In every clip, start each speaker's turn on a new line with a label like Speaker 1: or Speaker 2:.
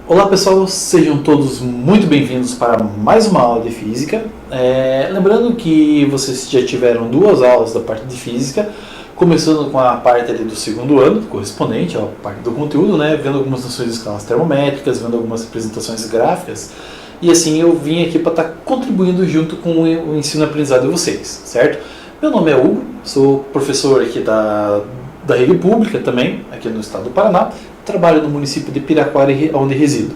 Speaker 1: Olá pessoal, sejam todos muito bem-vindos para mais uma aula de Física. Lembrando que vocês já tiveram duas aulas da parte de Física, começando com a parte ali do segundo ano, correspondente à parte do conteúdo, né? Vendo algumas noções de escalas termométricas, vendo algumas representações gráficas. E assim eu vim aqui para estar contribuindo junto com o ensino e aprendizado de vocês, certo? Meu nome é Hugo, sou professor aqui da rede pública também, aqui no estado do Paraná. Trabalho no município de Piraquara, onde resido.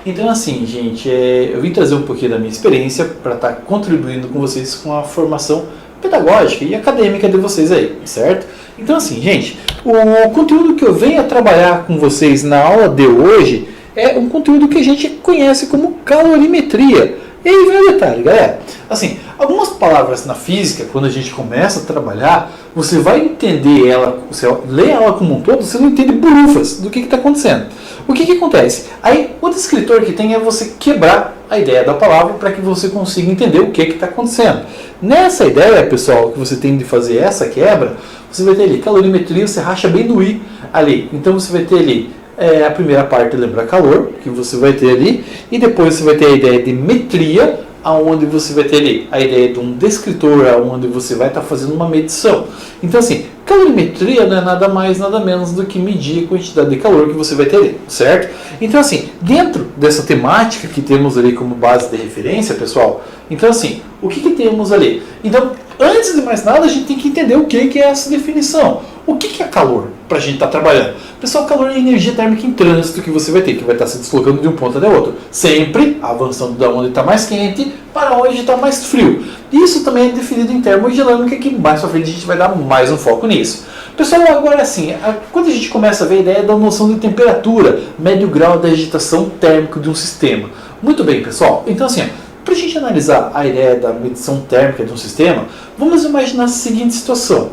Speaker 1: Então assim, gente, eu vim trazer um pouquinho da minha experiência para estar contribuindo com vocês com a formação pedagógica e acadêmica de vocês aí, certo? Então assim, gente, o conteúdo que eu venho a trabalhar com vocês na aula de hoje é um conteúdo que a gente conhece como calorimetria. E aí vem o detalhe, galera. Assim, algumas palavras na física, quando a gente começa a trabalhar, você vai entender ela, você lê ela como um todo, você não entende burufas do que está acontecendo. O que acontece? Aí, o descritor que tem é você quebrar a ideia da palavra para que você consiga entender o que está acontecendo. Nessa ideia, pessoal, que você tem de fazer essa quebra, você vai ter ali calorimetria, você racha bem no i ali. Então, você vai ter ali a primeira parte, lembra calor, que você vai ter ali, e depois você vai ter a ideia de metria, onde você vai ter ali a ideia de um descritor, onde você vai estar fazendo uma medição. Então assim, calorimetria não é nada mais, nada menos do que medir a quantidade de calor que você vai ter ali, certo? Então assim, dentro dessa temática que temos ali como base de referência, pessoal, então assim, o que temos ali? Então, antes de mais nada, a gente tem que entender o que é essa definição. O que é calor para a gente estar trabalhando? Pessoal, calor é a energia térmica em trânsito que você vai ter, que vai estar se deslocando de um ponto até outro. Sempre avançando da onde está mais quente para onde está mais frio. Isso também é definido em termodinâmica, que mais para frente a gente vai dar mais um foco nisso. Pessoal, agora assim, quando a gente começa a ver a ideia da noção de temperatura, médio grau da agitação térmica de um sistema. Muito bem, pessoal. Então assim, para a gente analisar a ideia da medição térmica de um sistema, vamos imaginar a seguinte situação.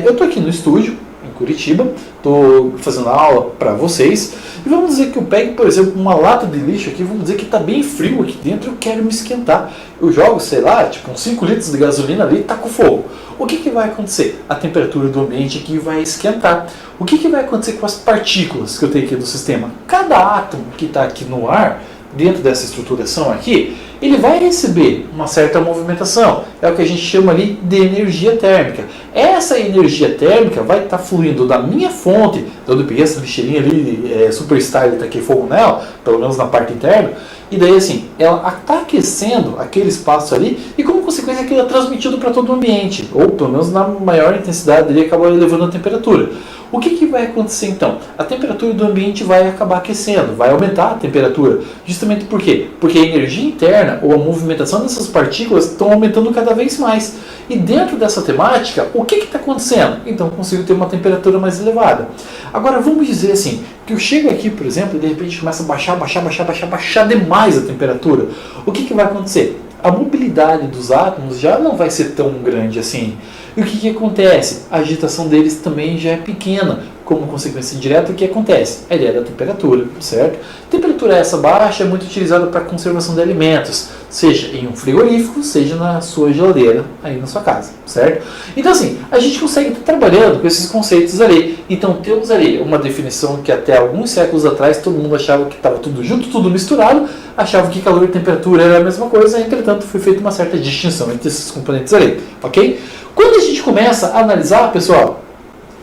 Speaker 1: Eu estou aqui no estúdio, em Curitiba, estou fazendo aula para vocês, e vamos dizer que eu pegue, por exemplo, uma lata de lixo aqui, vamos dizer que está bem frio aqui dentro, eu quero me esquentar. Eu jogo, sei lá, tipo uns 5 litros de gasolina ali e taco fogo. O que vai acontecer? A temperatura do ambiente aqui vai esquentar. O que vai acontecer com as partículas que eu tenho aqui do sistema? Cada átomo que está aqui no ar, dentro dessa estruturação aqui, ele vai receber uma certa movimentação. É o que a gente chama ali de energia térmica. Essa energia térmica vai estar fluindo da minha fonte, então eu peguei essa lixeirinha ali, super style, taquei fogo nela, pelo menos na parte interna, e daí assim, ela está aquecendo aquele espaço ali, e como consequência aquilo é transmitido para todo o ambiente, ou pelo menos na maior intensidade, ele acaba elevando a temperatura. O que vai acontecer então? A temperatura do ambiente vai acabar aquecendo, vai aumentar a temperatura. Justamente por quê? Porque a energia interna ou a movimentação dessas partículas estão aumentando cada vez mais. E dentro dessa temática, o que está acontecendo? Então eu consigo ter uma temperatura mais elevada. Agora vamos dizer assim, que eu chego aqui, por exemplo, e de repente começa a baixar demais a temperatura. O que vai acontecer? A mobilidade dos átomos já não vai ser tão grande assim. E o que acontece? A agitação deles também já é pequena. Como consequência direta, o que acontece? A ideia da temperatura, certo? Temperatura essa baixa é muito utilizada para a conservação de alimentos, seja em um frigorífico, seja na sua geladeira, aí na sua casa, certo? Então assim, a gente consegue estar trabalhando com esses conceitos ali. Então temos ali uma definição que até alguns séculos atrás todo mundo achava que estava tudo junto, tudo misturado, achava que calor e temperatura era a mesma coisa, entretanto foi feita uma certa distinção entre esses componentes ali, ok? Quando a gente começa a analisar, pessoal,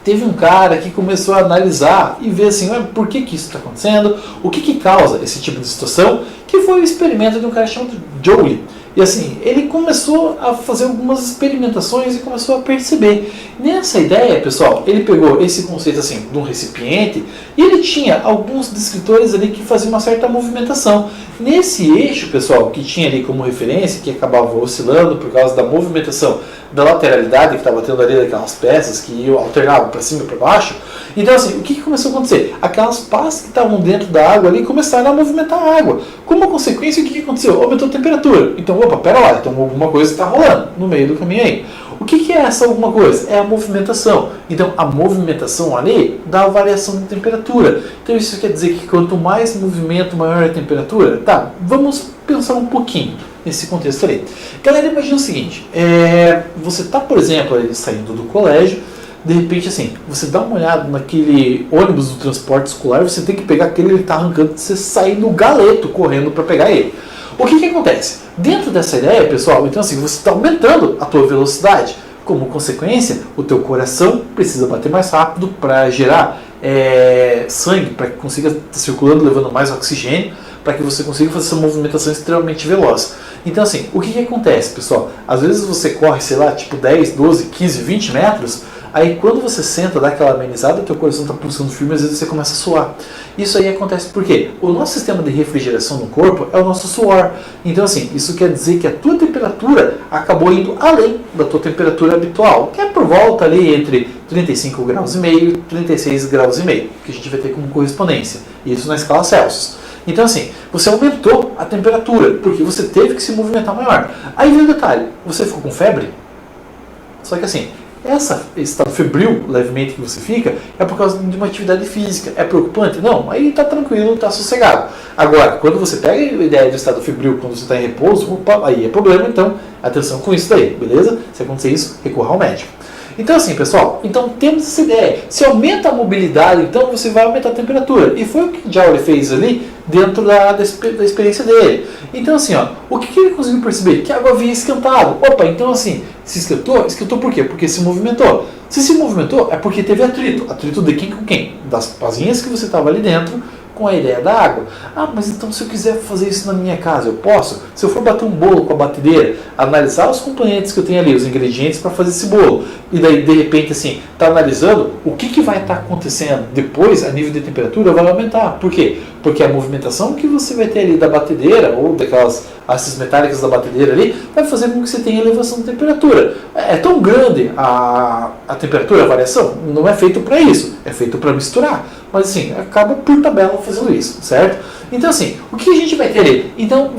Speaker 1: teve um cara que começou a analisar e ver assim, por que isso está acontecendo, o que causa esse tipo de situação, que foi o experimento de um cara chamado Joule. E assim, ele começou a fazer algumas experimentações e começou a perceber. Nessa ideia, pessoal, ele pegou esse conceito assim, de um recipiente, e ele tinha alguns descritores ali que faziam uma certa movimentação. Nesse eixo, pessoal, que tinha ali como referência, que acabava oscilando por causa da movimentação da lateralidade que estava tendo ali daquelas peças que iam alternavam para cima e para baixo. Então assim, o que começou a acontecer? Aquelas pás que estavam dentro da água ali começaram a movimentar a água. Como consequência, o que aconteceu? Aumentou a temperatura. Então, opa, pera lá, então alguma coisa está rolando no meio do caminho aí. O que é essa alguma coisa? É a movimentação. Então, a movimentação ali dá a variação de temperatura. Então, isso quer dizer que quanto mais movimento, maior a temperatura? Tá, vamos pensar um pouquinho. nesse contexto ali. Galera, imagina o seguinte, você está, por exemplo, aí, saindo do colégio, de repente, assim, você dá uma olhada naquele ônibus do transporte escolar, você tem que pegar aquele que ele está arrancando, você sair no galeto correndo para pegar ele. O que acontece? Dentro dessa ideia, pessoal, então assim, você está aumentando a tua velocidade. Como consequência, o teu coração precisa bater mais rápido para gerar sangue, para que consiga estar circulando, levando mais oxigênio, para que você consiga fazer essa movimentação extremamente veloz. Então assim, o que acontece, pessoal? Às vezes você corre, sei lá, tipo 10, 12, 15, 20 metros, aí quando você senta, dá aquela amenizada, o teu coração está pulsando firme, às vezes você começa a suar. Isso aí acontece porque o nosso sistema de refrigeração no corpo é o nosso suor. Então assim, isso quer dizer que a tua temperatura acabou indo além da tua temperatura habitual, que é por volta ali entre 35 graus e meio e 36 graus e meio, que a gente vai ter como correspondência. Isso na escala Celsius. Então assim, você aumentou a temperatura, porque você teve que se movimentar maior. Aí vem o detalhe, você ficou com febre? Só que assim, esse estado febril, levemente, que você fica, é por causa de uma atividade física. É preocupante? Não, aí está tranquilo, está sossegado. Agora, quando você pega a ideia do estado febril, quando você está em repouso, opa, aí é problema, então atenção com isso daí, beleza? Se acontecer isso, recorra ao médico. Então assim, pessoal, então temos essa ideia. Se aumenta a mobilidade, então você vai aumentar a temperatura. E foi o que o Joule fez ali dentro da experiência dele. Então assim, ó, o que ele conseguiu perceber? Que a água havia esquentado. Opa, então assim, se esquentou? Esquentou por quê? Porque se movimentou. Se movimentou, é porque teve atrito. Atrito de quem com quem? Das pazinhas que você estava ali dentro, com a ideia da água. Ah, mas então se eu quiser fazer isso na minha casa, eu posso? Se eu for bater um bolo com a batedeira, analisar os componentes que eu tenho ali, os ingredientes para fazer esse bolo, e daí de repente assim, tá analisando o que vai estar acontecendo depois, a nível de temperatura vai aumentar. Por quê? Porque a movimentação que você vai ter ali da batedeira, ou daquelas hastes metálicas da batedeira ali, vai fazer com que você tenha elevação de temperatura. É tão grande a temperatura, a variação, não é feito para isso, é feito para misturar. Mas assim, acaba por tabela fazendo isso, certo? Então assim, o que a gente vai ter ali? Então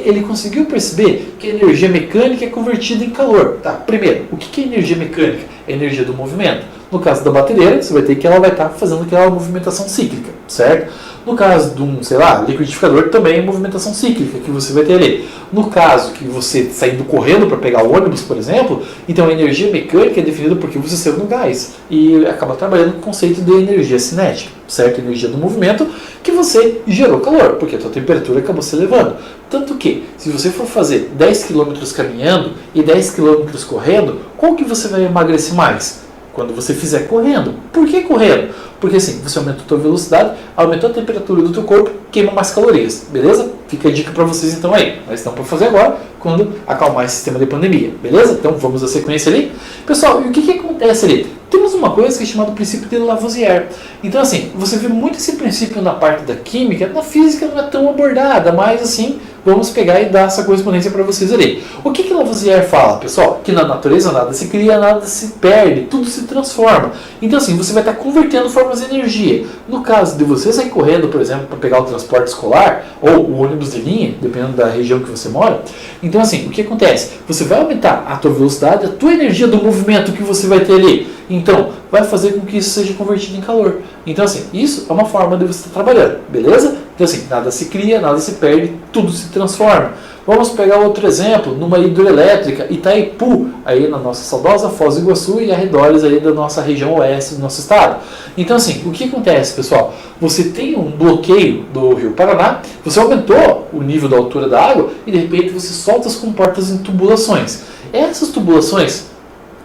Speaker 1: ele conseguiu perceber que a energia mecânica é convertida em calor. Tá? Primeiro, o que é energia mecânica? É a energia do movimento. No caso da batedeira, você vai ter que ela vai estar fazendo aquela movimentação cíclica, certo? No caso de um, sei lá, liquidificador, também é movimentação cíclica que você vai ter ali. No caso que você saindo correndo para pegar o ônibus, por exemplo, então a energia mecânica é definida porque você saiu no gás e acaba trabalhando com o conceito de energia cinética, certo? Energia do movimento que você gerou calor, porque a sua temperatura acabou se elevando. Tanto que, se você for fazer 10 km caminhando e 10 km correndo, qual que você vai emagrecer mais? Quando você fizer correndo. Por que correndo? Porque assim, você aumentou a tua velocidade, aumentou a temperatura do teu corpo, queima mais calorias, beleza? Fica a dica para vocês então aí. Nós estamos para fazer agora, quando acalmar esse sistema de pandemia, beleza? Então vamos à sequência ali. Pessoal, e o que acontece ali? Temos uma coisa que é chamada princípio de Lavoisier. Então assim, você vê muito esse princípio na parte da química, na física não é tão abordada, mas assim, vamos pegar e dar essa correspondência para vocês ali. O que Lavoisier fala, pessoal? Que na natureza nada se cria, nada se perde, tudo se transforma. Então assim, você vai estar convertendo formas de energia. No caso de você sair correndo, por exemplo, para pegar o transporte escolar, ou o ônibus de linha, dependendo da região que você mora, então assim, o que acontece? Você vai aumentar a tua velocidade, a tua energia do movimento que você vai ter ali. Então, vai fazer com que isso seja convertido em calor. Então assim, isso é uma forma de você estar trabalhando, beleza? Então assim, nada se cria, nada se perde, tudo se transforma. Vamos pegar outro exemplo, numa hidroelétrica, Itaipu, aí na nossa saudosa Foz do Iguaçu e arredores aí da nossa região oeste do nosso estado. Então assim, o que acontece, pessoal? Você tem um bloqueio do Rio Paraná, você aumentou o nível da altura da água e de repente você solta as comportas em tubulações. Essas tubulações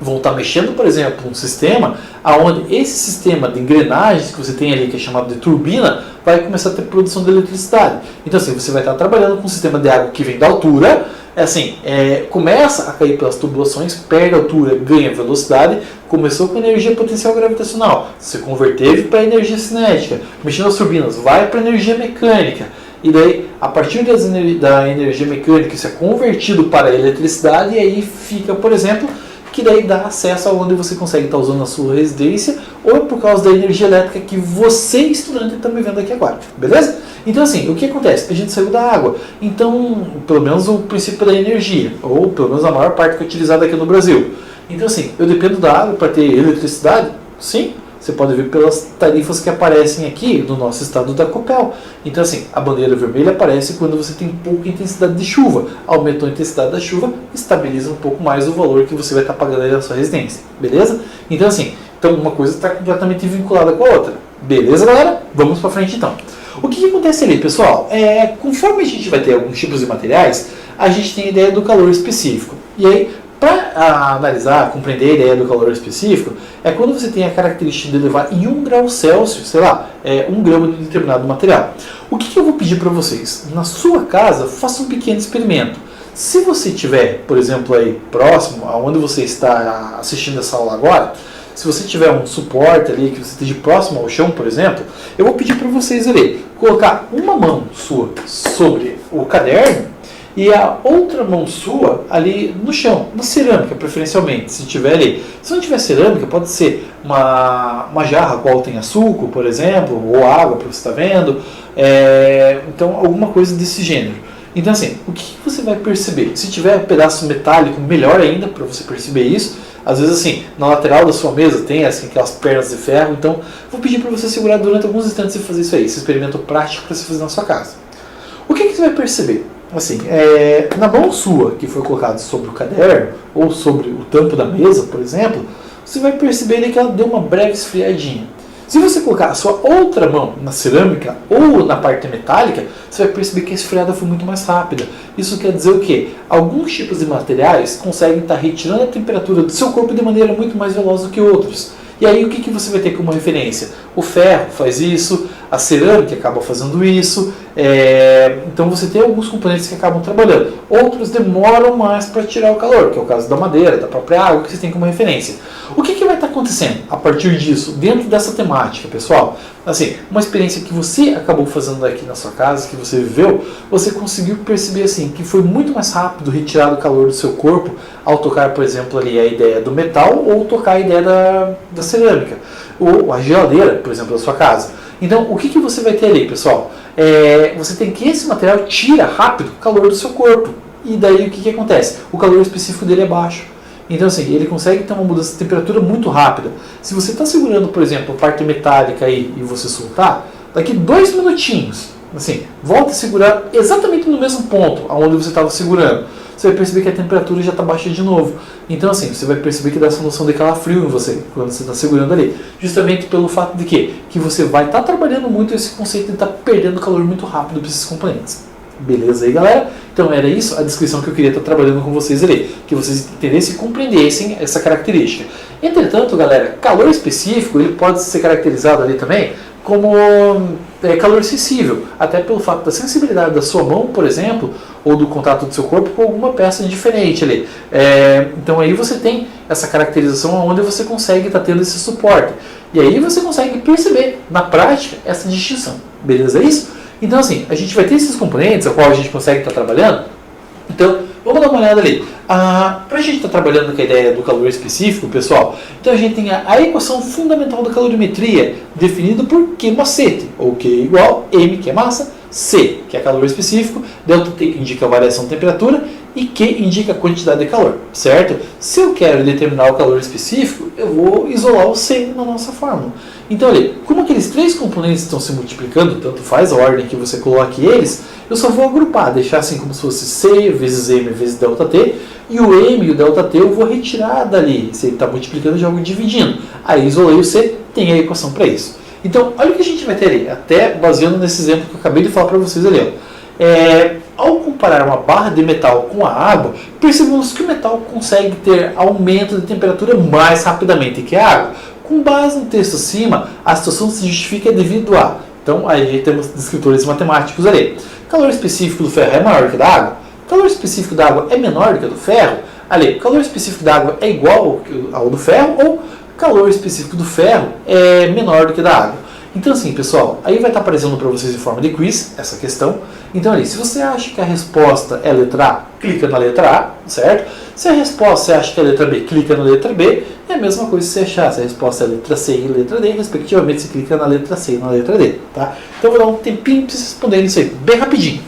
Speaker 1: vão estar mexendo, por exemplo, um sistema onde esse sistema de engrenagens que você tem ali, que é chamado de turbina, vai começar a ter produção de eletricidade. Então assim, você vai estar trabalhando com um sistema de água que vem da altura, começa a cair pelas tubulações, perde altura, ganha velocidade, começou com energia potencial gravitacional, se converteu para energia cinética, mexendo as turbinas, vai para energia mecânica, e daí, a partir da energia mecânica, isso é convertido para a eletricidade, e aí fica, por exemplo, que daí dá acesso aonde você consegue estar usando na sua residência ou por causa da energia elétrica que você, estudante, está me vendo aqui agora, beleza? Então assim, o que acontece? A gente saiu da água, então, pelo menos o princípio da energia, ou pelo menos a maior parte que é utilizada aqui no Brasil. Então assim, eu dependo da água para ter eletricidade? Sim. Você pode ver pelas tarifas que aparecem aqui no nosso estado da Copel. Então assim, a bandeira vermelha aparece quando você tem pouca intensidade de chuva. Aumentou a intensidade da chuva, estabiliza um pouco mais o valor que você vai estar pagando aí na sua residência. Beleza? Então assim, uma coisa está completamente vinculada com a outra. Beleza, galera? Vamos para frente então. O que acontece ali, pessoal? Conforme a gente vai ter alguns tipos de materiais, a gente tem a ideia do calor específico. E aí, para analisar, compreender a ideia do calor específico, é quando você tem a característica de levar em 1 grau Celsius, sei lá, 1 grama de determinado material. O que eu vou pedir para vocês? Na sua casa, faça um pequeno experimento. Se você tiver, por exemplo, aí próximo, aonde você está assistindo essa aula agora, se você tiver um suporte ali, que você esteja próximo ao chão, por exemplo, eu vou pedir para vocês ali, colocar uma mão sua sobre o caderno e a outra mão sua ali no chão, na cerâmica preferencialmente, se tiver ali. Se não tiver cerâmica, pode ser uma jarra qual tem suco, por exemplo, ou água, para você estar vendo, então alguma coisa desse gênero. Então assim, o que você vai perceber? Se tiver um pedaço metálico, melhor ainda para você perceber isso. Às vezes assim, na lateral da sua mesa tem assim, aquelas pernas de ferro, então vou pedir para você segurar durante alguns instantes e fazer isso aí, esse experimento prático para você fazer na sua casa. O que você vai perceber? Assim, na mão sua, que foi colocada sobre o caderno, ou sobre o tampo da mesa, por exemplo, você vai perceber que ela deu uma breve esfriadinha. Se você colocar a sua outra mão na cerâmica ou na parte metálica, você vai perceber que a esfriada foi muito mais rápida. Isso quer dizer o quê? Alguns tipos de materiais conseguem estar retirando a temperatura do seu corpo de maneira muito mais veloz do que outros. E aí o que você vai ter como referência? O ferro faz isso, a cerâmica acaba fazendo isso, então você tem alguns componentes que acabam trabalhando. Outros demoram mais para tirar o calor, que é o caso da madeira, da própria água, que você tem como referência. O que vai estar acontecendo a partir disso, dentro dessa temática, pessoal? Assim, uma experiência que você acabou fazendo aqui na sua casa, que você viveu, você conseguiu perceber assim, que foi muito mais rápido retirar o calor do seu corpo ao tocar, por exemplo, ali a ideia do metal ou tocar a ideia da cerâmica, ou a geladeira, por exemplo, da sua casa. Então, o que você vai ter ali, pessoal? Você tem que esse material tira rápido o calor do seu corpo. E daí o que acontece? O calor específico dele é baixo. Então, assim, ele consegue ter uma mudança de temperatura muito rápida. Se você está segurando, por exemplo, a parte metálica aí e você soltar, daqui 2 minutinhos, assim, volta a segurar exatamente no mesmo ponto onde você estava segurando. Você vai perceber que a temperatura já está baixa de novo. Então, assim, você vai perceber que dá essa noção de calafrio em você, quando você está segurando ali. Justamente pelo fato de que você vai estar trabalhando muito esse conceito de estar perdendo calor muito rápido para esses componentes. Beleza aí, galera? Então era isso a descrição que eu queria estar trabalhando com vocês ali, que vocês entendessem e compreendessem essa característica. Entretanto, galera, calor específico ele pode ser caracterizado ali também como calor sensível, até pelo fato da sensibilidade da sua mão, por exemplo, ou do contato do seu corpo com alguma peça diferente ali. Então aí você tem essa caracterização onde você consegue estar tendo esse suporte. E aí você consegue perceber na prática essa distinção. Beleza? É isso? Então assim, a gente vai ter esses componentes a qual a gente consegue estar trabalhando. Então, vamos dar uma olhada ali. Para a gente estar trabalhando com a ideia do calor específico, pessoal, então a gente tem a equação fundamental da calorimetria, definida por Q macete, ou Q igual M, que é massa, C, que é calor específico, ΔT, que indica a variação de temperatura, e Q indica a quantidade de calor, certo? Se eu quero determinar o calor específico, eu vou isolar o C na nossa fórmula. Então, olha, como aqueles 3 componentes estão se multiplicando, tanto faz a ordem que você coloque eles, eu só vou agrupar, deixar assim como se fosse C vezes M vezes ΔT, e o M e o ΔT eu vou retirar dali. Se ele está multiplicando, eu já vou dividindo. Aí isolei o C, tem a equação para isso. Então, olha o que a gente vai ter ali, até baseando nesse exemplo que eu acabei de falar para vocês ali. Ao comparar uma barra de metal com a água, percebemos que o metal consegue ter aumento de temperatura mais rapidamente que a água. Com base no texto acima, a situação se justifica devido a... Então, aí temos descritores matemáticos ali. Calor específico do ferro é maior que o da água? Calor específico da água é menor do que o do ferro? Ali, calor específico da água é igual ao do ferro ou calor específico do ferro é menor do que da água? Então assim, pessoal, aí vai estar aparecendo para vocês em forma de quiz essa questão. Então ali, se você acha que a resposta é a letra A, clica na letra A, certo? Se a resposta você acha que é a letra B, clica na letra B. É a mesma coisa se você achar se a resposta é a letra C e a letra D, respectivamente, você clica na letra C e na letra D, tá? Então eu vou dar um tempinho para vocês responderem isso aí, bem rapidinho.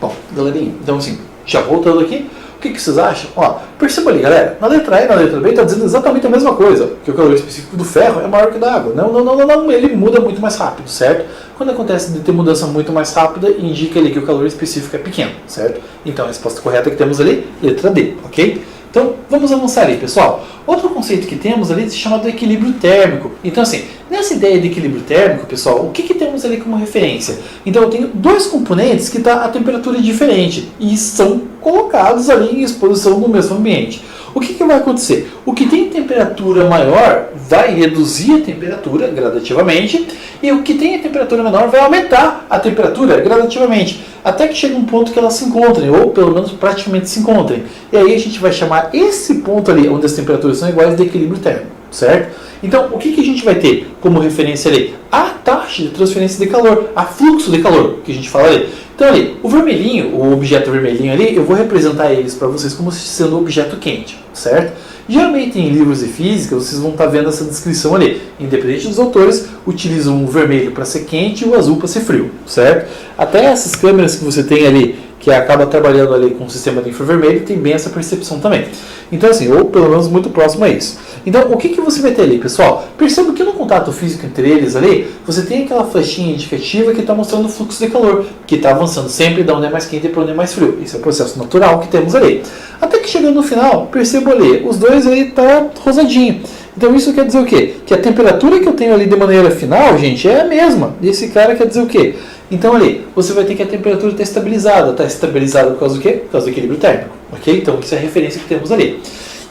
Speaker 1: Bom, galerinha, então assim, já voltando aqui, o que vocês acham? Ó, perceba ali, galera, na letra A e na letra B está dizendo exatamente a mesma coisa, que o calor específico do ferro é maior que o da água. Não, ele muda muito mais rápido, certo? Quando acontece de ter mudança muito mais rápida, indica ali que o calor específico é pequeno, certo? Então a resposta correta que temos ali, letra D, ok? Então, vamos avançar aí, pessoal. Outro conceito que temos ali se chama do equilíbrio térmico. Então, assim, nessa ideia de equilíbrio térmico, pessoal, o que temos ali como referência? Então, eu tenho dois componentes que estão a temperatura diferente e são colocados ali em exposição no mesmo ambiente. O que vai acontecer? O que tem temperatura maior vai reduzir a temperatura gradativamente e o que tem a temperatura menor vai aumentar a temperatura gradativamente, até que chega um ponto que elas se encontrem, ou pelo menos praticamente se encontrem. E aí a gente vai chamar esse ponto ali, onde as temperaturas são iguais, de equilíbrio térmico, certo? Então, o que a gente vai ter como referência ali? A taxa de transferência de calor, a fluxo de calor, que a gente fala ali. Então, ali, o vermelhinho, o objeto vermelhinho ali, eu vou representar eles para vocês como sendo um objeto quente, certo? Geralmente em livros de física, vocês vão estar vendo essa descrição ali. Independente dos autores, utilizam o vermelho para ser quente e o azul para ser frio, certo? Até essas câmeras que você tem ali, que acaba trabalhando ali com o sistema de infravermelho, tem bem essa percepção também. Então assim, ou pelo menos muito próximo a isso. Então, o que você vai ter ali, pessoal? Perceba que no contato físico entre eles ali, você tem aquela flechinha indicativa que está mostrando o fluxo de calor, que está avançando sempre da onde é mais quente para onde é mais frio. Esse é o processo natural que temos ali. Até que chegando no final, perceba ali, os dois aí tá rosadinho. Então isso quer dizer o quê? Que a temperatura que eu tenho ali de maneira final, gente, é a mesma. E esse cara quer dizer o quê? Então ali, você vai ter que a temperatura está estabilizada. Está estabilizada por causa do quê? Por causa do equilíbrio térmico. Ok? Então isso é a referência que temos ali.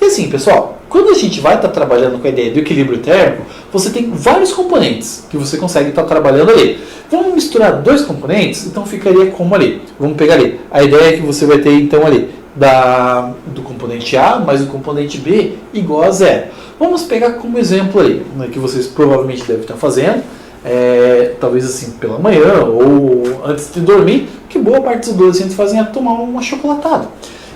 Speaker 1: E assim, pessoal, quando a gente vai estar trabalhando com a ideia do equilíbrio térmico, você tem vários componentes que você consegue estar trabalhando ali. Vamos misturar dois componentes, então ficaria como ali. Vamos pegar ali. A ideia é que você vai ter então ali do componente A mais o componente B igual a zero. Vamos pegar como exemplo ali, né, que vocês provavelmente devem estar fazendo, talvez assim pela manhã ou antes de dormir, que boa parte dos adolescentes fazem é tomar um achocolatado.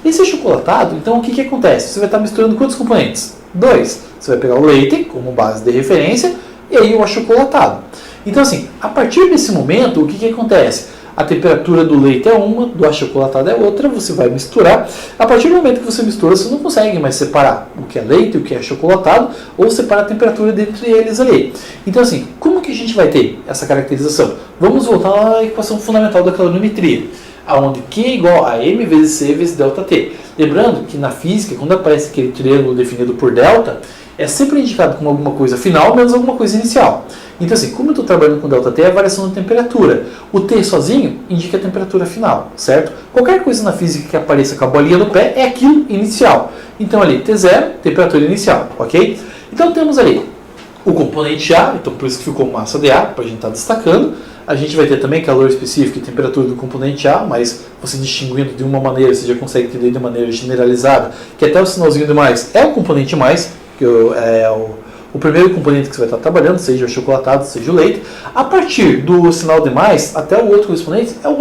Speaker 1: Esse achocolatado, então o que acontece? Você vai estar misturando quantos componentes? 2. Você vai pegar o leite como base de referência e aí o achocolatado. Então assim, a partir desse momento, o que acontece? A temperatura do leite é uma, do achocolatado é outra, você vai misturar. A partir do momento que você mistura, você não consegue mais separar o que é leite e o que é achocolatado, ou separar a temperatura dentre eles ali. Então assim, como que a gente vai ter essa caracterização? Vamos voltar à equação fundamental da calorimetria, onde Q é igual a M vezes C vezes delta T. Lembrando que na física, quando aparece aquele triângulo definido por delta, é sempre indicado como alguma coisa final menos alguma coisa inicial. Então assim, como eu estou trabalhando com delta T, é a variação da temperatura. O T sozinho indica a temperatura final, certo? Qualquer coisa na física que apareça com a bolinha no pé é aquilo inicial. Então ali, T0, temperatura inicial, ok? Então temos ali o componente A, então por isso que ficou massa de A, para a gente estar destacando. A gente vai ter também calor específico e temperatura do componente A, mas você distinguindo de uma maneira, você já consegue entender de maneira generalizada, que até o sinalzinho de mais é o componente mais, que é o primeiro componente que você vai estar trabalhando, seja o achocolatado, seja o leite. A partir do sinal de mais, até o outro correspondente, é o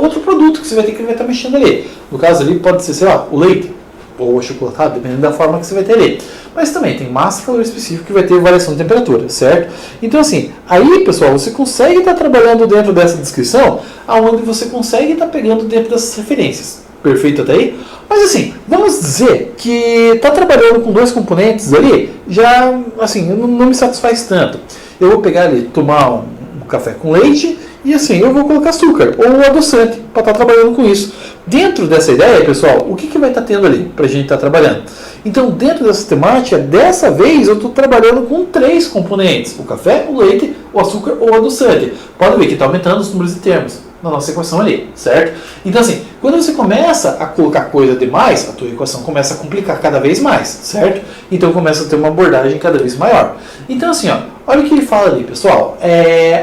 Speaker 1: outro produto que você vai ter que estar mexendo ali. No caso ali pode ser, sei lá, o leite ou o achocolatado, dependendo da forma que você vai ter ali. Mas também tem massa e calor específico que vai ter variação de temperatura, certo? Então assim, aí pessoal, você consegue estar trabalhando dentro dessa descrição, aonde você consegue estar pegando dentro dessas referências. Perfeito até aí? Mas assim, vamos dizer que está trabalhando com dois componentes ali, já assim, não me satisfaz tanto. Eu vou pegar ali, tomar um café com leite e assim, eu vou colocar açúcar ou adoçante para estar trabalhando com isso. Dentro dessa ideia, pessoal, o que vai estar tendo ali para a gente estar trabalhando? Então, dentro dessa temática, dessa vez eu estou trabalhando com 3 componentes: o café, o leite, o açúcar ou o adoçante. Pode ver que está aumentando os números de termos na nossa equação ali, certo? Então assim, quando você começa a colocar coisa demais, a tua equação começa a complicar cada vez mais, certo? Então começa a ter uma abordagem cada vez maior. Então assim, ó, olha o que ele fala ali, pessoal.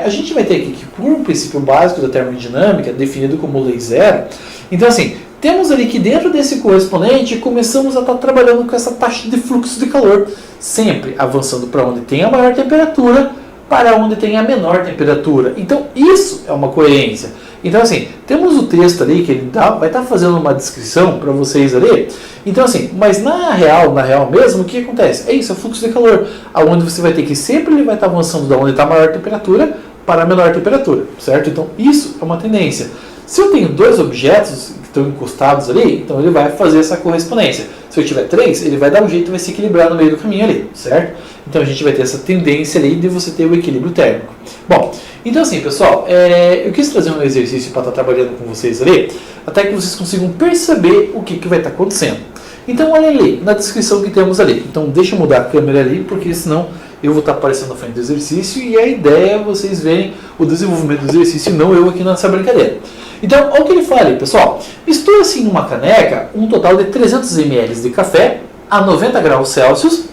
Speaker 1: A gente vai ter aqui que por um princípio básico da termodinâmica, definido como lei zero, então assim, temos ali que dentro desse correspondente começamos a estar trabalhando com essa taxa de fluxo de calor, sempre avançando para onde tem a maior temperatura, para onde tem a menor temperatura. Então isso é uma coerência. Então assim, temos o texto ali que ele vai estar fazendo uma descrição para vocês ali. Então assim, mas na real mesmo, o que acontece? É isso, é o fluxo de calor, aonde você vai ter que sempre ele vai estar avançando da onde está a maior temperatura para a menor temperatura, certo? Então isso é uma tendência. Se eu tenho dois objetos que estão encostados ali, então ele vai fazer essa correspondência. Se eu tiver três, ele vai dar um jeito e vai se equilibrar no meio do caminho ali, certo? Então a gente vai ter essa tendência ali de você ter o equilíbrio térmico. Bom, então assim, pessoal, eu quis trazer um exercício para estar trabalhando com vocês ali, até que vocês consigam perceber o que vai estar acontecendo. Então olha ali, na descrição que temos ali. Então deixa eu mudar a câmera ali, porque senão eu vou estar aparecendo na frente do exercício e a ideia é vocês verem o desenvolvimento do exercício e não eu aqui nessa brincadeira. Então, olha o que ele fala ali, pessoal. Mistura assim numa caneca um total de 300 ml de café a 90 graus Celsius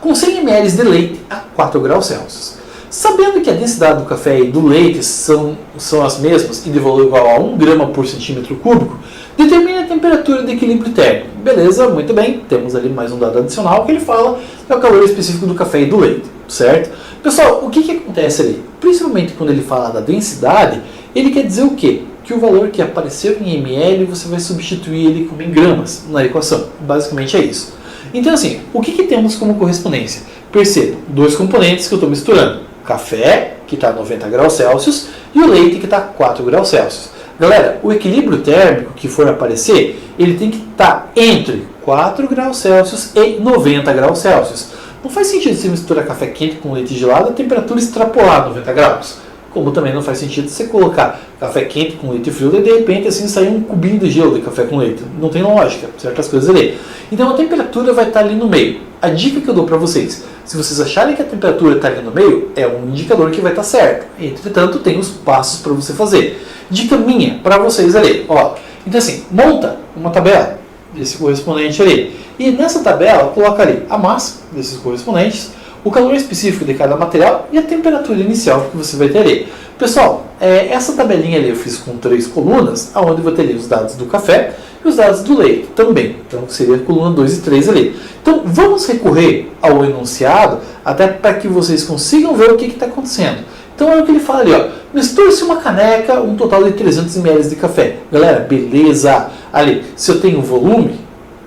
Speaker 1: com 100 ml de leite a 4 graus Celsius. Sabendo que a densidade do café e do leite são as mesmas e de valor igual a 1 grama por centímetro cúbico, determine a temperatura de equilíbrio térmico. Beleza, muito bem. Temos ali mais um dado adicional que ele fala que é o calor específico do café e do leite, certo? Pessoal, o que acontece ali? Principalmente quando ele fala da densidade, ele quer dizer o quê? Que o valor que apareceu em ml você vai substituir ele como em gramas na equação. Basicamente é isso. Então assim, o que temos como correspondência? Perceba, dois componentes que eu estou misturando. Café, que está a 90 graus Celsius, e o leite, que está a 4 graus Celsius. Galera, o equilíbrio térmico que for aparecer, ele tem que estar entre 4 graus Celsius e 90 graus Celsius. Não faz sentido você misturar café quente com leite gelado, a temperatura extrapolar 90 graus. Como também não faz sentido você colocar café quente com leite frio e de repente assim sair um cubinho de gelo de café com leite. Não tem lógica, certas coisas ali. Então a temperatura vai estar ali no meio. A dica que eu dou para vocês, se vocês acharem que a temperatura está ali no meio, é um indicador que vai estar certo. Entretanto, tem os passos para você fazer. Dica minha para vocês ali. Ó. Então assim, monta uma tabela desse correspondente ali. E nessa tabela, coloca ali a massa desses correspondentes, o calor específico de cada material e a temperatura inicial que você vai ter ali. Pessoal, essa tabelinha ali eu fiz com 3 colunas, onde eu vou ter ali os dados do café e os dados do leite também. Então seria a coluna 2 e 3 ali. Então vamos recorrer ao enunciado até para que vocês consigam ver o que está acontecendo. Então é o que ele fala ali, ó. Misture-se uma caneca, um total de 300 ml de café. Galera, beleza. Ali, se eu tenho volume,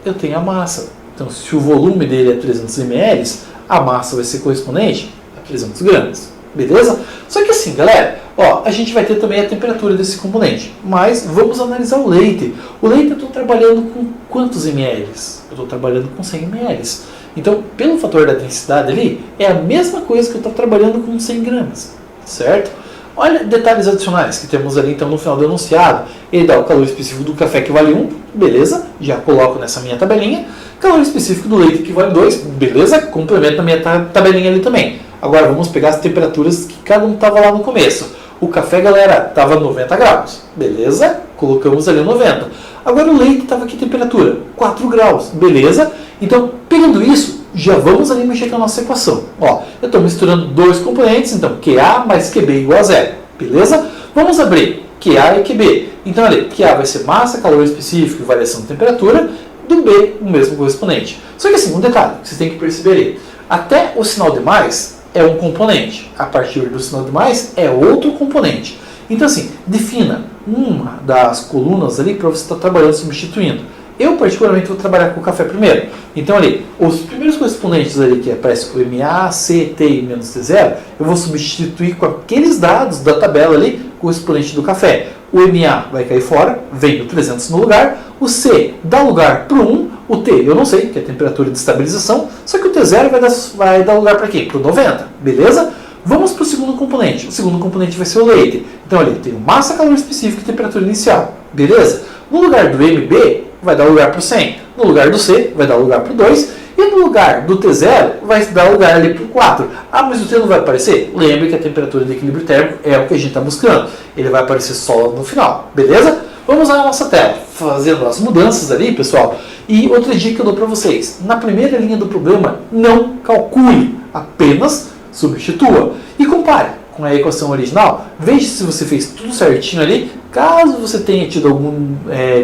Speaker 1: eu tenho a massa. Então se o volume dele é 300 ml, a massa vai ser correspondente a 300 gramas. Beleza? Só que assim, galera, ó, a gente vai ter também a temperatura desse componente. Mas vamos analisar o leite. O leite eu estou trabalhando com quantos ml? Eu estou trabalhando com 100 ml. Então, pelo fator da densidade ali, é a mesma coisa que eu estou trabalhando com 100 gramas. Certo? Olha detalhes adicionais que temos ali então no final do enunciado. Ele dá o calor específico do café que vale 1, beleza? Já coloco nessa minha tabelinha. Calor específico do leite que vale 2, beleza? Complemento na minha tabelinha ali também. Agora vamos pegar as temperaturas que cada um estava lá no começo. O café, galera, estava 90 graus, beleza? Colocamos ali 90. Agora o leite estava que temperatura? 4 graus, beleza? Então, pegando isso, já vamos ali mexer com a nossa equação. Ó, eu estou misturando dois componentes, então QA mais QB igual a zero, beleza? Vamos abrir QA e QB. Então ali, QA vai ser massa, calor específico e variação de temperatura, do B o mesmo correspondente. Só que assim, um detalhe que vocês têm que perceber aí, até o sinal de mais é um componente, a partir do sinal de mais é outro componente. Então assim, defina uma das colunas ali para você estar trabalhando substituindo. Eu particularmente vou trabalhar com o café primeiro. Então ali, os primeiros correspondentes ali que aparece o MA, C, T e menos T0, eu vou substituir com aqueles dados da tabela ali, correspondente do café. O MA vai cair fora, vem o 300 no lugar, o C dá lugar para o 1, o T eu não sei, que é a temperatura de estabilização, só que o T0 vai dar lugar para quê? Para o 90, beleza? Vamos para o segundo componente. O segundo componente vai ser o leite. Então ali tem massa, calor específico e temperatura inicial, beleza? No lugar do MB, vai dar lugar para o 100. No lugar do C, vai dar lugar para o 2. E no lugar do T0, vai dar lugar ali para o 4. Ah, mas o T não vai aparecer? Lembre que a temperatura de equilíbrio térmico é o que a gente está buscando. Ele vai aparecer só no final, beleza? Vamos lá na nossa tela, fazendo as mudanças ali, pessoal. E outra dica que eu dou para vocês. Na primeira linha do problema, não calcule, apenas substitua. E compare com a equação original, veja se você fez tudo certinho ali. Caso você tenha tido algum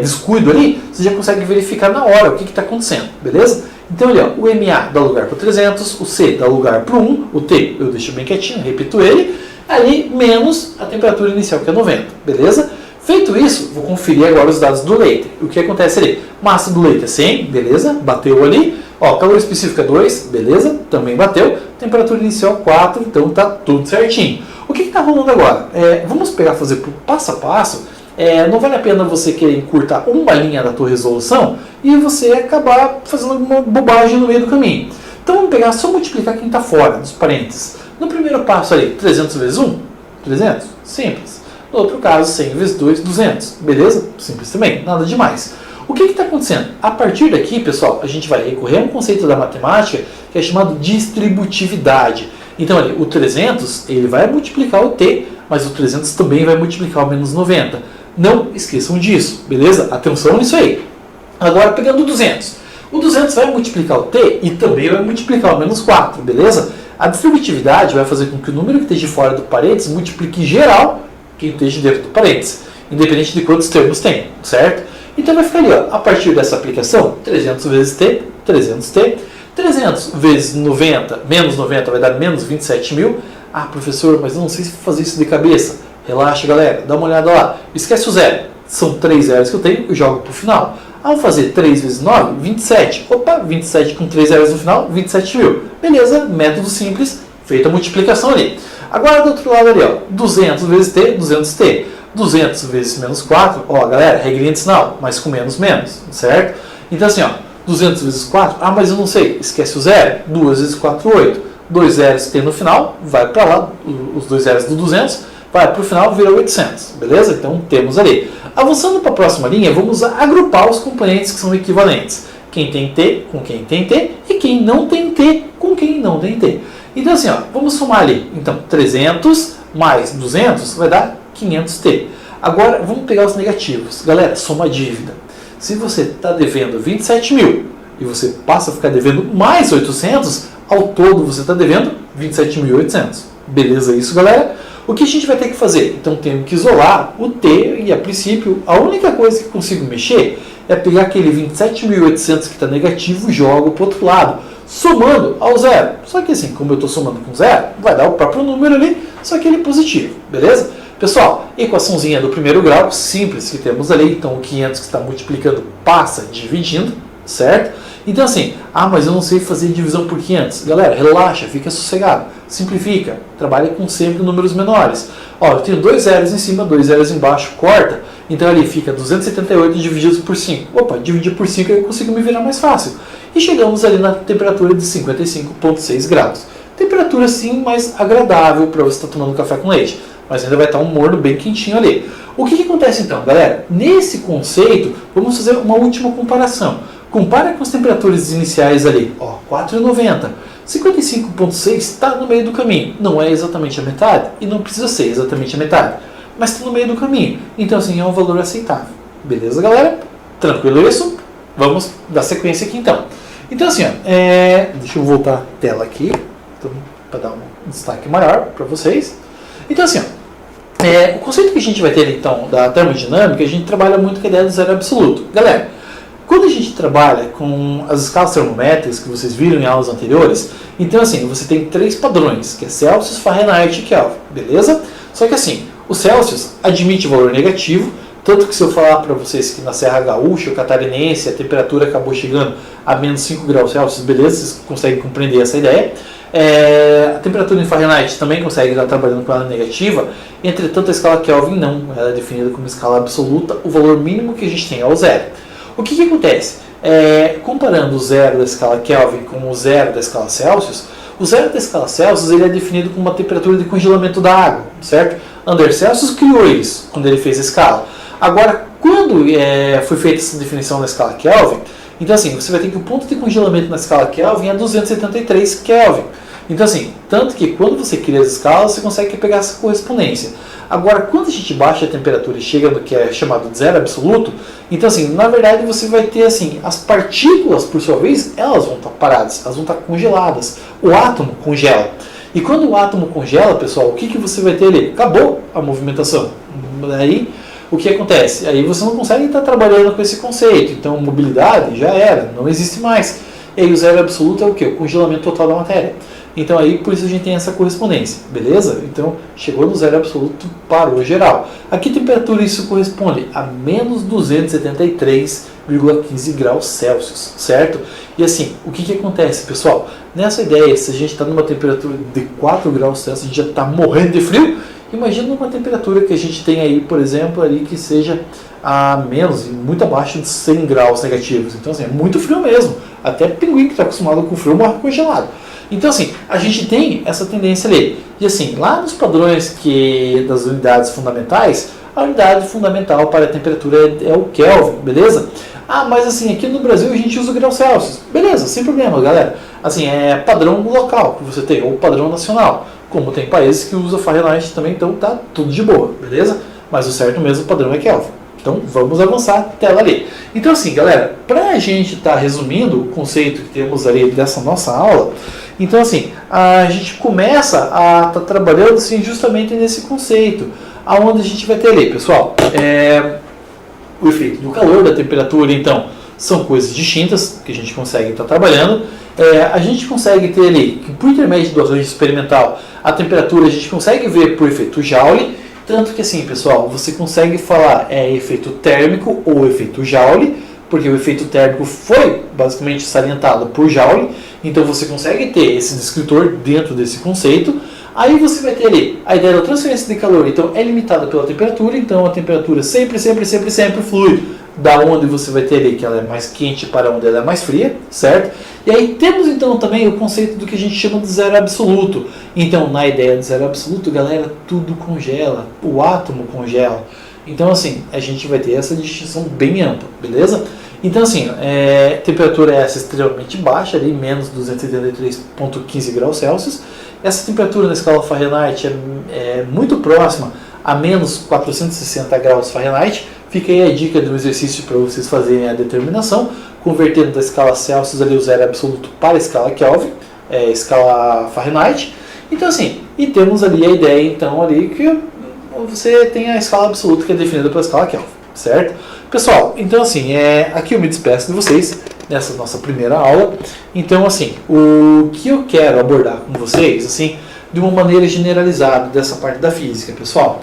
Speaker 1: descuido ali, você já consegue verificar na hora o que está acontecendo, beleza? Então ali, ó, o MA dá lugar para o 300, o C dá lugar para o 1, o T eu deixo bem quietinho, repito ele, ali menos a temperatura inicial que é 90, beleza? Feito isso, vou conferir agora os dados do leite. O que acontece ali? Massa do leite é 100, beleza? Bateu ali. Ó, calor específico é 2, beleza? Também bateu. Temperatura inicial 4, então tá tudo certinho. O que está rolando agora? Vamos pegar fazer por passo a passo não vale a pena você querer encurtar uma linha da tua resolução e você acabar fazendo alguma bobagem no meio do caminho. Então vamos pegar, só multiplicar quem está fora dos parênteses. No primeiro passo ali, 300 vezes 1, 300, simples. No outro caso, 100 vezes 2, 200, beleza? Simples também, nada demais. O que está acontecendo? A partir daqui, pessoal, a gente vai recorrer a um conceito da matemática que é chamado distributividade. Então ali, o 300 ele vai multiplicar o t, mas o 300 também vai multiplicar o menos 90. Não esqueçam disso, beleza? Atenção nisso aí. Agora, pegando o 200. O 200 vai multiplicar o t e também vai multiplicar o menos 4, beleza? A distributividade vai fazer com que o número que esteja fora do parênteses multiplique em geral quem esteja dentro do parênteses, independente de quantos termos tem, certo? Então vai ficar ali, ó, a partir dessa aplicação, 300 vezes t, 300t, 300 vezes 90, menos 90 vai dar menos 27.000. Ah, professor, mas eu não sei se fazer isso de cabeça. Relaxa, galera, dá uma olhada lá. Esquece o zero. São 3 zeros que eu tenho, eu jogo para o final. Ao fazer 3 vezes 9, 27. Opa, 27 com 3 zeros no final, 27.000. Beleza, método simples, feita a multiplicação ali. Agora do outro lado ali, ó, 200 vezes t, 200t. 200 vezes menos 4, ó, galera, regrinha de sinal, mas com menos, certo? Então assim, ó, 200 vezes 4, ah, mas eu não sei, esquece o zero, 2 vezes 4, 8. 2 zeros que tem no final, vai para lá, os 2 zeros do 200, vai para o final, vira 800, beleza? Então temos ali. Avançando para a próxima linha, vamos agrupar os componentes que são equivalentes. Quem tem t com quem tem t e quem não tem t com quem não tem t. Então assim, ó, vamos somar ali. Então 300 mais 200 vai dar 500t. Agora vamos pegar os negativos. Galera, soma dívida. Se você está devendo 27.000 e você passa a ficar devendo mais 800, ao todo você está devendo 27.800. Beleza isso, galera? O que a gente vai ter que fazer? Então temos que isolar o t e a princípio a única coisa que consigo mexer é pegar aquele 27.800 que está negativo e jogo para o outro lado, somando ao zero. Só que assim, como eu estou somando com zero, vai dar o próprio número ali, só que ele é positivo, beleza? Pessoal, equaçãozinha do primeiro grau, simples que temos ali, então o 500 que está multiplicando passa dividindo, certo? Então assim, ah, mas eu não sei fazer divisão por 500. Galera, relaxa, fica sossegado, simplifica, trabalha com sempre números menores. Ó, eu tenho 2 zeros em cima, 2 zeros embaixo, corta, então ali fica 278 divididos por 5. Opa, dividir por 5 eu consigo me virar mais fácil. E chegamos ali na temperatura de 55,6 graus. Temperatura sim mais agradável para você estar tomando café com leite, mas ainda vai estar um morno bem quentinho ali. O que acontece então, galera? Nesse conceito, vamos fazer uma última comparação. Compara com as temperaturas iniciais ali, ó, 4,90. 55,6 está no meio do caminho. Não é exatamente a metade e não precisa ser exatamente a metade, mas está no meio do caminho. Então, assim, é um valor aceitável. Beleza, galera? Tranquilo isso? Vamos dar sequência aqui então. Então, assim, ó, deixa eu voltar a tela aqui, então, para dar um destaque maior para vocês. Então, assim, ó, o conceito que a gente vai ter então da termodinâmica, a gente trabalha muito com a ideia do zero absoluto. Galera, quando a gente trabalha com as escalas termométricas que vocês viram em aulas anteriores, então assim, você tem 3 padrões, que é Celsius, Fahrenheit e Kelvin, beleza? Só que assim, o Celsius admite valor negativo, tanto que se eu falar para vocês que na Serra Gaúcha ou Catarinense a temperatura acabou chegando a menos 5 graus Celsius, beleza? Vocês conseguem compreender essa ideia. A temperatura em Fahrenheit também consegue estar trabalhando com ela negativa, entretanto a escala Kelvin não, ela é definida como escala absoluta, o valor mínimo que a gente tem é o zero. O que acontece? Comparando o zero da escala Kelvin com o zero da escala Celsius, o zero da escala Celsius ele é definido como uma temperatura de congelamento da água, certo? Anders Celsius criou isso quando ele fez a escala. Agora, quando foi feita essa definição na escala Kelvin, então assim, você vai ter que o ponto de congelamento na escala Kelvin é 273 Kelvin. Então assim, tanto que quando você cria as escalas, você consegue pegar essa correspondência. Agora, quando a gente baixa a temperatura e chega no que é chamado de zero absoluto, então assim, na verdade você vai ter assim, as partículas, por sua vez, elas vão estar paradas, elas vão estar congeladas. O átomo congela. E quando o átomo congela, pessoal, o que você vai ter ali? Acabou a movimentação. Daí, o que acontece? Aí você não consegue estar trabalhando com esse conceito. Então, mobilidade já era, não existe mais. E aí o zero absoluto é o quê? O congelamento total da matéria. Então aí por isso a gente tem essa correspondência, beleza? Então chegou no zero absoluto, parou geral. Aqui temperatura isso corresponde a menos 273,15 graus Celsius, certo? E assim, o que acontece, pessoal? Nessa ideia, se a gente está numa temperatura de 4 graus Celsius, a gente já está morrendo de frio, Imagina uma temperatura que a gente tem aí, por exemplo, ali que seja a menos, muito abaixo de 100 graus negativos. Então, assim, é muito frio mesmo. Até pinguim que está acostumado com frio morre congelado. Então, assim, a gente tem essa tendência ali. E, assim, lá nos padrões das unidades fundamentais, a unidade fundamental para a temperatura é o Kelvin, beleza? Ah, mas, assim, aqui no Brasil a gente usa o grau Celsius. Beleza, sem problema, galera. Assim, é padrão local que você tem, ou padrão nacional. Como tem países que usam Fahrenheit também, então tá tudo de boa, beleza? Mas o certo mesmo padrão é Kelvin. Então vamos avançar a tela ali. Então assim, galera, para a gente estar resumindo o conceito que temos ali dessa nossa aula, então assim, a gente começa a estar trabalhando assim, justamente nesse conceito, aonde a gente vai ter ali, pessoal, o efeito do calor, da temperatura, então, são coisas distintas que a gente consegue estar trabalhando. A gente consegue ter ali, que por intermédio do arranjo experimental, a temperatura a gente consegue ver por efeito Joule, tanto que assim, pessoal, você consegue falar efeito térmico ou efeito Joule, porque o efeito térmico foi basicamente salientado por Joule, então você consegue ter esse descritor dentro desse conceito. Aí você vai ter ali a ideia da transferência de calor, então é limitada pela temperatura, então a temperatura sempre flui da onde você vai ter ali que ela é mais quente para onde ela é mais fria, certo? E aí temos então também o conceito do que a gente chama de zero absoluto. Então na ideia de zero absoluto, galera, tudo congela, o átomo congela. Então assim, a gente vai ter essa distinção bem ampla, beleza? Então assim, temperatura essa extremamente baixa, ali, menos 273,15 graus Celsius. Essa temperatura na escala Fahrenheit é muito próxima a menos 460 graus Fahrenheit. Fica aí a dica do exercício para vocês fazerem a determinação, convertendo da escala Celsius ali o zero absoluto para a escala Kelvin, escala Fahrenheit. Então assim, e temos ali a ideia então ali que você tem a escala absoluta que é definida pela escala Kelvin, certo? Pessoal, então assim, aqui eu me despeço de vocês nessa nossa primeira aula. Então assim, o que eu quero abordar com vocês, assim, de uma maneira generalizada dessa parte da física, pessoal,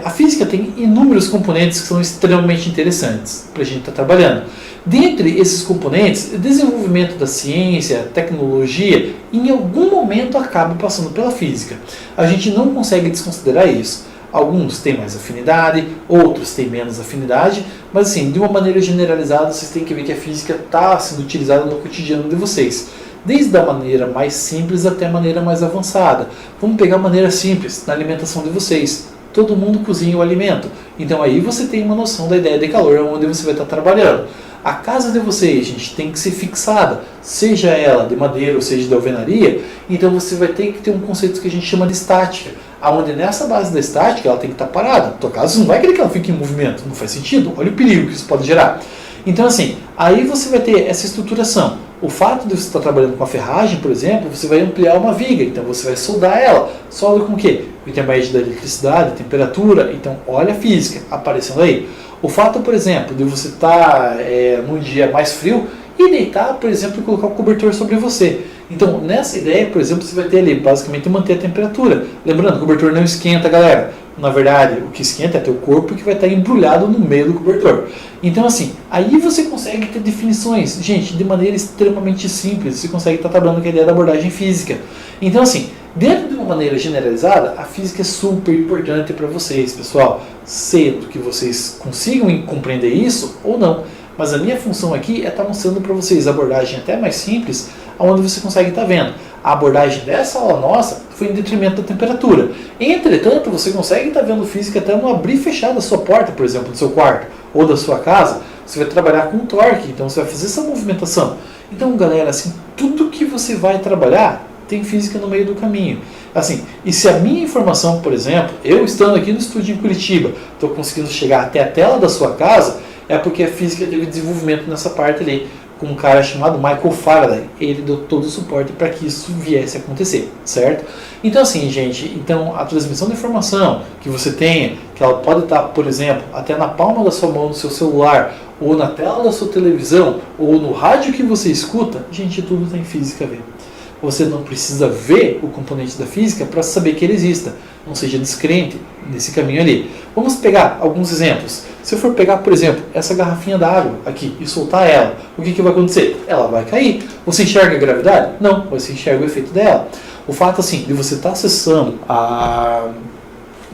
Speaker 1: a física tem inúmeros componentes que são extremamente interessantes para a gente estar trabalhando. Dentre esses componentes, o desenvolvimento da ciência, tecnologia, em algum momento acaba passando pela física. A gente não consegue desconsiderar isso. Alguns têm mais afinidade, outros têm menos afinidade, mas assim, de uma maneira generalizada, vocês têm que ver que a física está sendo utilizada no cotidiano de vocês. Desde a maneira mais simples até a maneira mais avançada. Vamos pegar a maneira simples, na alimentação de vocês. Todo mundo cozinha o alimento. Então aí você tem uma noção da ideia de calor, onde você vai estar trabalhando. A casa de vocês, gente, tem que ser fixada, seja ela de madeira ou seja de alvenaria, então você vai ter que ter um conceito que a gente chama de estática, aonde nessa base da estática ela tem que estar parada. Na tua casa você não vai querer que ela fique em movimento, não faz sentido, olha o perigo que isso pode gerar. Então assim, aí você vai ter essa estruturação. O fato de você estar trabalhando com a ferragem, por exemplo, você vai ampliar uma viga, então você vai soldar ela. Solda com o quê? Com intermédio da eletricidade, temperatura, então olha a física aparecendo aí. O fato, por exemplo, de você estar num dia mais frio e deitar, por exemplo, e colocar o cobertor sobre você. Então, nessa ideia, por exemplo, você vai ter ali, basicamente, manter a temperatura. Lembrando, o cobertor não esquenta, galera. Na verdade, o que esquenta é teu corpo que vai estar embrulhado no meio do cobertor. Então, assim, aí você consegue ter definições, gente, de maneira extremamente simples. Você consegue estar trabalhando com a ideia da abordagem física. Então, assim, dentro de uma maneira generalizada, a física é super importante para vocês, pessoal. Sendo que vocês consigam compreender isso ou não. Mas a minha função aqui é estar mostrando para vocês a abordagem até mais simples, onde você consegue estar vendo. A abordagem dessa aula nossa foi em detrimento da temperatura. Entretanto, você consegue estar vendo física até no abrir e fechar da sua porta, por exemplo, do seu quarto ou da sua casa. Você vai trabalhar com torque, então você vai fazer essa movimentação. Então, galera, assim, tudo que você vai trabalhar tem física no meio do caminho. Assim, e se a minha informação, por exemplo, eu estando aqui no estúdio em Curitiba, estou conseguindo chegar até a tela da sua casa, é porque a física teve desenvolvimento nessa parte ali, com um cara chamado Michael Faraday. Ele deu todo o suporte para que isso viesse a acontecer, certo? Então assim, gente, então a transmissão de informação que você tenha, que ela pode estar, por exemplo, até na palma da sua mão, no seu celular, ou na tela da sua televisão, ou no rádio que você escuta, gente, tudo tem física a ver. Você não precisa ver o componente da física para saber que ele exista. Não seja descrente nesse caminho ali. Vamos pegar alguns exemplos. Se eu for pegar, por exemplo, essa garrafinha d'água aqui e soltar ela, o que vai acontecer? Ela vai cair. Você enxerga a gravidade? Não, você enxerga o efeito dela. O fato assim de você estar acessando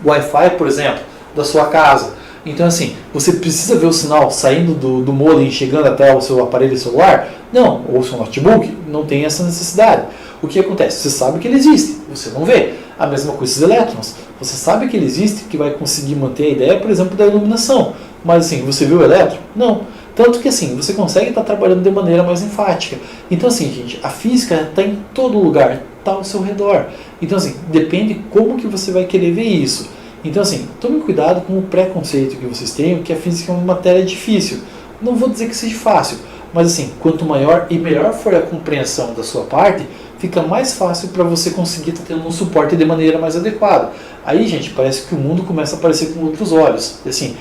Speaker 1: Wi-Fi, por exemplo, da sua casa. Então, assim, você precisa ver o sinal saindo do modem e chegando até o seu aparelho celular? Não, ou o seu notebook, não tem essa necessidade. O que acontece? Você sabe que ele existe, você não vê. A mesma coisa com os elétrons. Você sabe que ele existe, que vai conseguir manter a ideia, por exemplo, da iluminação. Mas, assim, você viu o elétron? Não. Tanto que, assim, você consegue estar trabalhando de maneira mais enfática. Então, assim, gente, a física está em todo lugar, está ao seu redor. Então, assim, depende como que você vai querer ver isso. Então, assim, tome cuidado com o preconceito que vocês têm, que a física é uma matéria difícil. Não vou dizer que seja fácil, mas, assim, quanto maior e melhor for a compreensão da sua parte, fica mais fácil para você conseguir estar tendo um suporte de maneira mais adequada. Aí, gente, parece que o mundo começa a aparecer com outros olhos. Assim,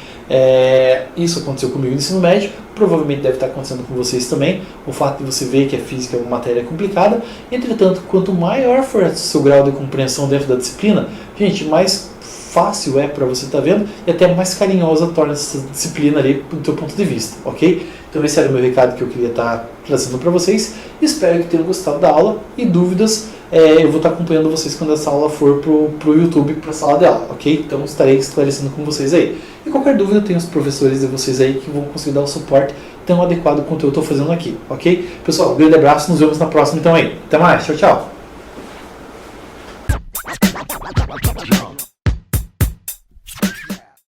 Speaker 1: isso aconteceu comigo no ensino médio, provavelmente deve estar acontecendo com vocês também, o fato de você ver que a física é uma matéria complicada. Entretanto, quanto maior for o seu grau de compreensão dentro da disciplina, gente, mais fácil é para você estar vendo e até mais carinhosa torna essa disciplina ali do seu ponto de vista, ok? Então esse era o meu recado que eu queria estar trazendo para vocês. Espero que tenham gostado da aula e dúvidas, eu vou estar acompanhando vocês quando essa aula for pro YouTube, para a sala de aula, ok? Então estarei esclarecendo com vocês aí. E qualquer dúvida tem os professores de vocês aí que vão conseguir dar o suporte tão adequado quanto eu estou fazendo aqui, ok? Pessoal, um grande abraço, nos vemos na próxima então aí. Até mais, tchau, tchau!